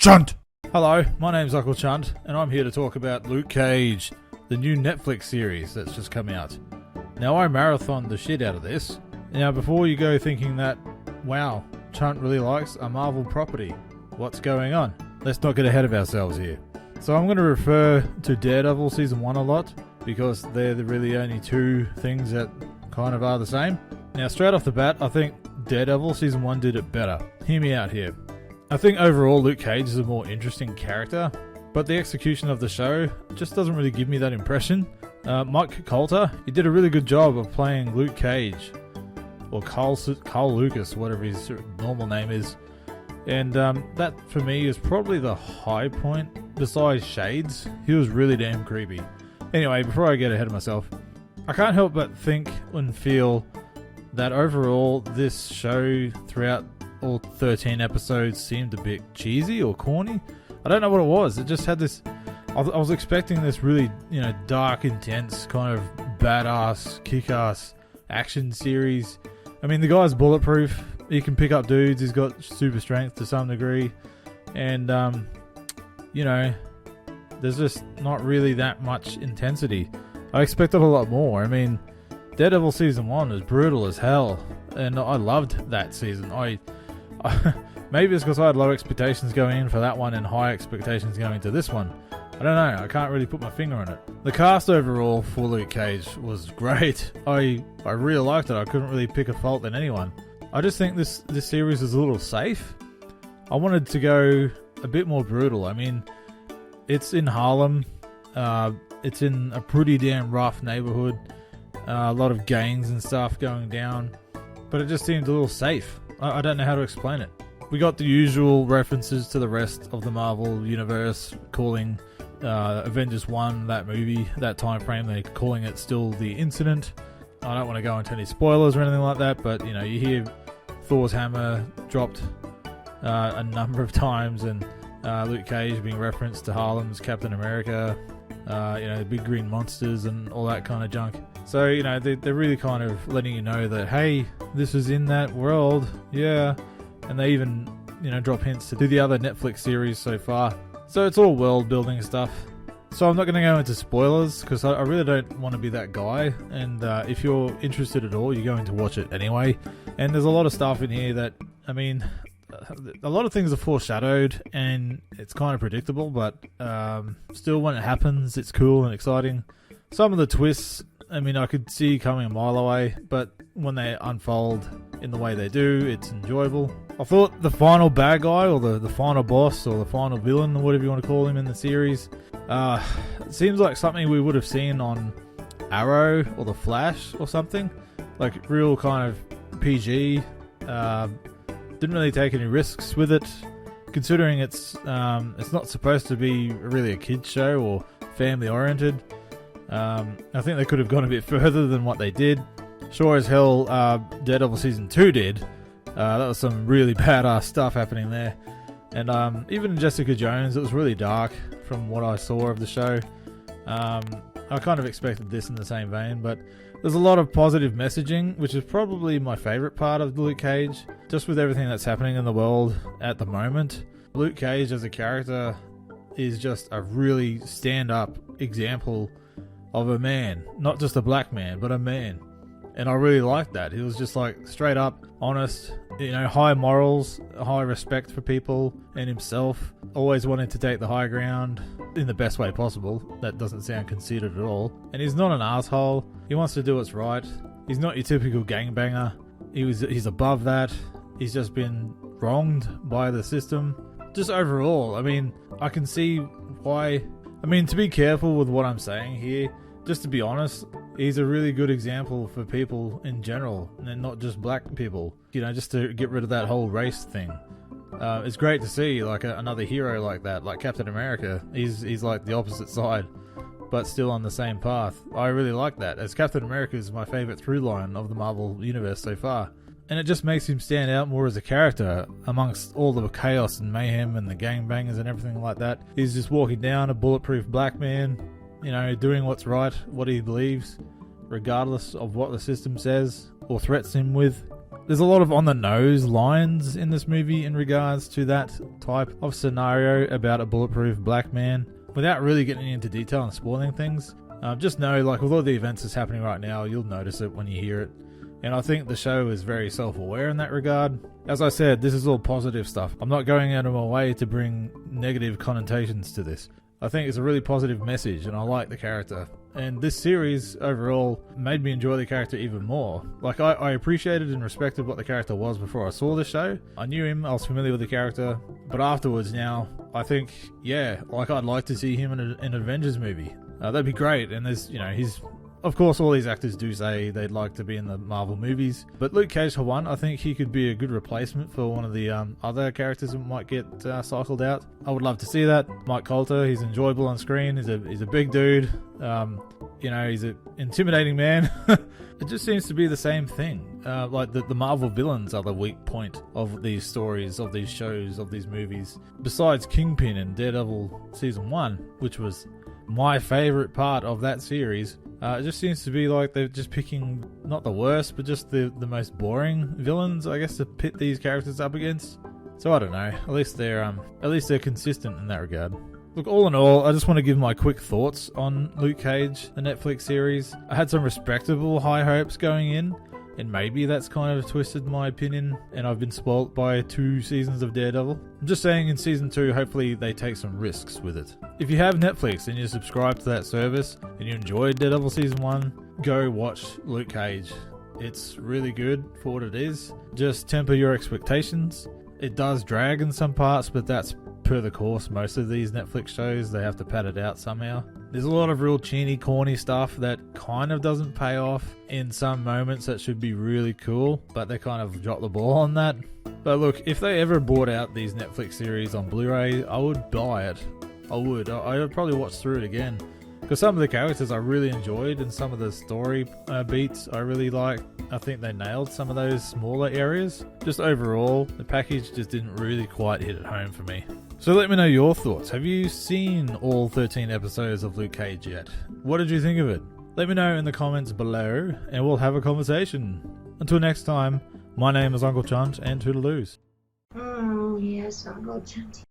Chunt! Hello, my name's Uncle Chunt, and I'm here to talk about Luke Cage, the new Netflix series that's just come out. Now, I marathoned the shit out of this. Now, before you go thinking that, wow, Chunt really likes a Marvel property, what's going on? Let's not get ahead of ourselves here. So I'm going to refer to Daredevil Season 1 a lot, because they're the really only two things that kind of are the same. Now, straight off the bat, I think Daredevil Season 1 did it better. Hear me out here. I think overall Luke Cage is a more interesting character, but the execution of the show just doesn't really give me that impression. Mike Colter, he did a really good job of playing Luke Cage, or Carl Lucas, whatever his normal name is. And that, for me, is probably the high point. Besides Shades, he was really damn creepy. Anyway, before I get ahead of myself, I can't help but think and feel that overall this show throughout all 13 episodes seemed a bit cheesy or corny. I don't know what it was. It just had this... I was expecting this really, dark, intense, kind of badass, kick-ass action series. I mean, the guy's bulletproof. He can pick up dudes. He's got super strength to some degree. And, there's just not really that much intensity. I expected a lot more. I mean, Daredevil Season 1 was brutal as hell. And I loved that season. Maybe it's because I had low expectations going in for that one and high expectations going into this one. I don't know. I can't really put my finger on it. The cast overall for Luke Cage was great. I really liked it. I couldn't really pick a fault in anyone. I just think this series is a little safe. I wanted to go a bit more brutal. I mean, it's in Harlem. It's in a pretty damn rough neighborhood. A lot of gangs and stuff going down. But it just seemed a little safe. I don't know how to explain it. We got the usual references to the rest of the Marvel universe, calling Avengers 1, that movie, that time frame, they're calling it still The Incident. I don't want to go into any spoilers or anything like that, but you hear Thor's hammer dropped a number of times, and Luke Cage being referenced to Harlem's Captain America, big green monsters and all that kind of junk. So, they're really kind of letting you know that, hey, this is in that world, yeah. And they even, drop hints to the other Netflix series so far. So it's all world building stuff. So I'm not going to go into spoilers, because I really don't want to be that guy. And if you're interested at all, you're going to watch it anyway. And there's a lot of stuff in here that, a lot of things are foreshadowed, and it's kind of predictable, but still when it happens, it's cool and exciting. Some of the twists, I could see coming a mile away, but when they unfold in the way they do, it's enjoyable. I thought the final bad guy, or the final boss, or the final villain, or whatever you want to call him in the series, it seems like something we would have seen on Arrow or The Flash or something. Like real kind of PG. Didn't really take any risks with it, considering it's not supposed to be really a kids show or family oriented. I think they could have gone a bit further than what they did. Sure as hell, Daredevil Season 2 did. That was some really badass stuff happening there. And even in Jessica Jones, it was really dark from what I saw of the show. I kind of expected this in the same vein, but there's a lot of positive messaging, which is probably my favourite part of Luke Cage. Just with everything that's happening in the world at the moment, Luke Cage as a character is just a really stand-up example of a man. Not just a black man, but a man. And I really liked that. He was just like straight up, honest, high morals, high respect for people and himself. Always wanted to take the high ground in the best way possible. That doesn't sound conceited at all. And he's not an asshole. He wants to do what's right. He's not your typical gangbanger. He's above that. He's just been wronged by the system. Just overall, I can see why. To be careful with what I'm saying here, just to be honest, he's a really good example for people in general, and not just black people. Just to get rid of that whole race thing. It's great to see like another hero like that, like Captain America. He's like the opposite side, but still on the same path. I really like that, as Captain America is my favourite through line of the Marvel universe so far. And it just makes him stand out more as a character amongst all the chaos and mayhem and the gangbangers and everything like that. He's just walking down, a bulletproof black man, doing what's right, what he believes, regardless of what the system says or threats him with. There's a lot of on-the-nose lines in this movie in regards to that type of scenario about a bulletproof black man. Without really getting into detail and spoiling things, just know, like, with all the events that's happening right now, you'll notice it when you hear it. And I think the show is very self-aware in that regard. As I said, this is all positive stuff. I'm not going out of my way to bring negative connotations to this. I think it's a really positive message, and I like the character. And this series, overall, made me enjoy the character even more. Like, I appreciated and respected what the character was before I saw the show. I knew him, I was familiar with the character. But afterwards now, I think, yeah, like, I'd like to see him in an Avengers movie. That'd be great. And there's, you know, he's... Of course, all these actors do say they'd like to be in the Marvel movies. But Luke Cage, for one, I think he could be a good replacement for one of the other characters that might get cycled out. I would love to see that. Mike Colter, he's enjoyable on screen. He's a big dude. You know, he's an intimidating man. It just seems to be the same thing. Like the Marvel villains are the weak point of these stories, of these shows, of these movies. Besides Kingpin and Daredevil Season 1, which was my favourite part of that series, it just seems to be like they're just picking not the worst, but just the most boring villains, I guess, to pit these characters up against. So I don't know. At least they're consistent in that regard. Look, all in all, I just want to give my quick thoughts on Luke Cage, the Netflix series. I had some respectable high hopes going in, and maybe that's kind of twisted my opinion, and I've been spoilt by 2 seasons of Daredevil. I'm just saying, in season 2, hopefully they take some risks with it. If you have Netflix and you subscribe to that service, and you enjoyed Daredevil Season 1, go watch Luke Cage. It's really good for what it is. Just temper your expectations. It does drag in some parts, but that's per the course. Most of these Netflix shows, they have to pad it out somehow. There's a lot of real cheeny, corny stuff that kind of doesn't pay off in some moments that should be really cool, but they kind of drop the ball on that. But look, if they ever brought out these Netflix series on Blu-ray, I would buy it. I would. I would probably watch through it again, because some of the characters I really enjoyed, and some of the story beats I really liked. I think they nailed some of those smaller areas. Just overall, the package just didn't really quite hit it home for me. So let me know your thoughts. Have you seen all 13 episodes of Luke Cage yet? What did you think of it? Let me know in the comments below, and we'll have a conversation. Until next time, my name is Uncle Chunt, and toodaloos. Oh, yes, Uncle Chunty.